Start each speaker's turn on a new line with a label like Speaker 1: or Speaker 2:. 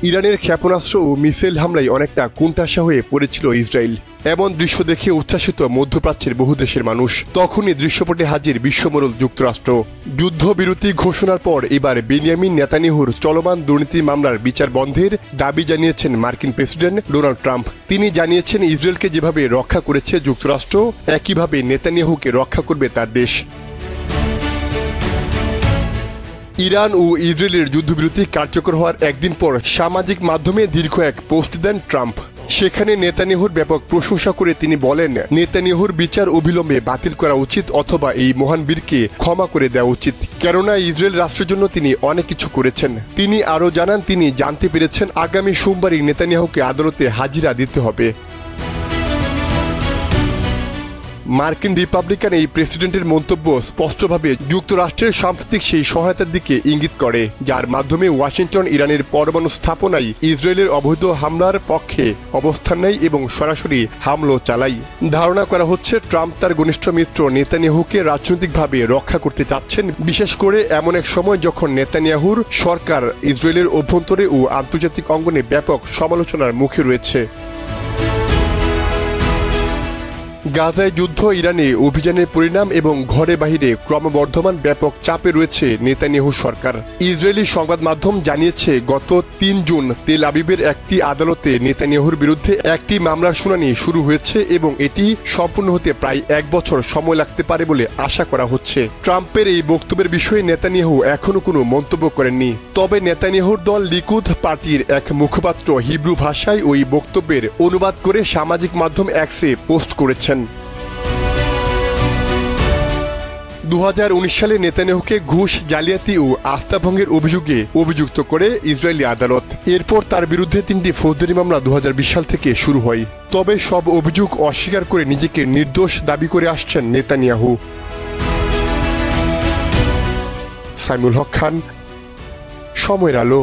Speaker 1: ইরানের ক্ষেপণাস্ত্র ও মিসাইল হামলায় অনেকটা কোণঠাসা হয়ে পড়েছিল ইসরায়েল। এমন দৃশ্য দেখে উচ্ছ্বাসিত মধ্যপ্রাচ্যের বহু দেশের মানুষ। তখনই দৃশ্যপটে হাজির বিশ্বমোড়ল যুক্তরাষ্ট্র। যুদ্ধবিরতি ঘোষণার পর এবার বেনিয়ামিন নেতানিয়াহুর চলমান দুর্নীতি মামলার বিচার বন্ধের দাবি জানিয়েছেন মার্কিন প্রেসিডেন্ট ডোনাল্ড ট্রাম্প। তিনি জানিয়েছেন ইসরায়েলকে যেভাবে রক্ষা করেছে যুক্তরাষ্ট্র, একইভাবে নেতানিয়াহুকে রক্ষা করবে তার দেশ। ইরান ও ইসরায়েলের যুদ্ধবিরতি কার্যকর হওয়ার একদিন পর সামাজিক মাধ্যমে দীর্ঘ এক পোস্ট দেন ট্রাম্প। সেখানে নেতানিয়াহুর ব্যাপক প্রশংসা করে তিনি বলেন, নেতানিয়াহুর বিচার অবিলম্বে বাতিল করা উচিত অথবা এই মহান বীরকে ক্ষমা করে দেওয়া উচিত, কেননা ইসরায়েল রাষ্ট্রের জন্য তিনি অনেক কিছু করেছেন। তিনি আরও জানান, তিনি জানতে পেরেছেন আগামী সোমবারই নেতানিয়াহুকে আদালতে হাজিরা দিতে হবে। মার্কিন রিপাবলিকান এই প্রেসিডেন্টের মন্তব্য স্পষ্টভাবে যুক্তরাষ্ট্রের সাম্প্রতিক সেই সহায়তার দিকে ইঙ্গিত করে, যার মাধ্যমে ওয়াশিংটন ইরানের পরমাণু স্থাপনায় ইসরায়েলের অবৈধ হামলার পক্ষে অবস্থান নেয় এবং সরাসরি হামলা চালায়। ধারণা করা হচ্ছে ট্রাম্প তার ঘনিষ্ঠ মিত্র নেতানিয়াহুকে রাজনৈতিকভাবে রক্ষা করতে চাচ্ছেন, বিশেষ করে এমন এক সময় যখন নেতানিয়াহুর সরকার ইসরায়েলের অভ্যন্তরে ও আন্তর্জাতিক অঙ্গনে ব্যাপক সমালোচনার মুখে রয়েছে। গাজায় যুদ্ধ, ইরানে অভিযানের পরিণাম এবং ঘরে বাহিরে ক্রমবর্ধমান ব্যাপক চাপে রয়েছে নেতানিয়াহু সরকার। ইসরায়েলি সংবাদ মাধ্যম জানিয়েছে, গত ৩ জুন তেল আবিবের একটি আদালতে নেতানিয়াহুর বিরুদ্ধে একটি মামলার শুনানি শুরু হয়েছে এবং এটি সম্পূর্ণ হতে প্রায় ১ বছর সময় লাগতে পারে বলে আশা করা হচ্ছে। ট্রাম্পের এই বক্তব্যের বিষয়ে নেতানিয়াহু এখনও কোনো মন্তব্য করেননি। তবে নেতানিয়াহুর দল লিকুদ পার্টির এক মুখপাত্র হিব্রু ভাষায় ওই বক্তব্যের অনুবাদ করে সামাজিক মাধ্যম এক্সে পোস্ট করেছেন। ২০১৯ সালে নেতানিয়াহুকে ঘুষ, জালিয়াতি ও আস্থা ভঙ্গের অভিযোগে অভিযুক্ত করে ইসরায়েলি আদালত। এরপর তার বিরুদ্ধে ৩টি ফৌজদারি মামলা ২০২০ সাল থেকে শুরু হয়। তবে সব অভিযোগ অস্বীকার করে নিজেকে নির্দোষ দাবি করে আসছেন নেতানিয়াহু। সাইমুল হক খান, সময়ের আলো।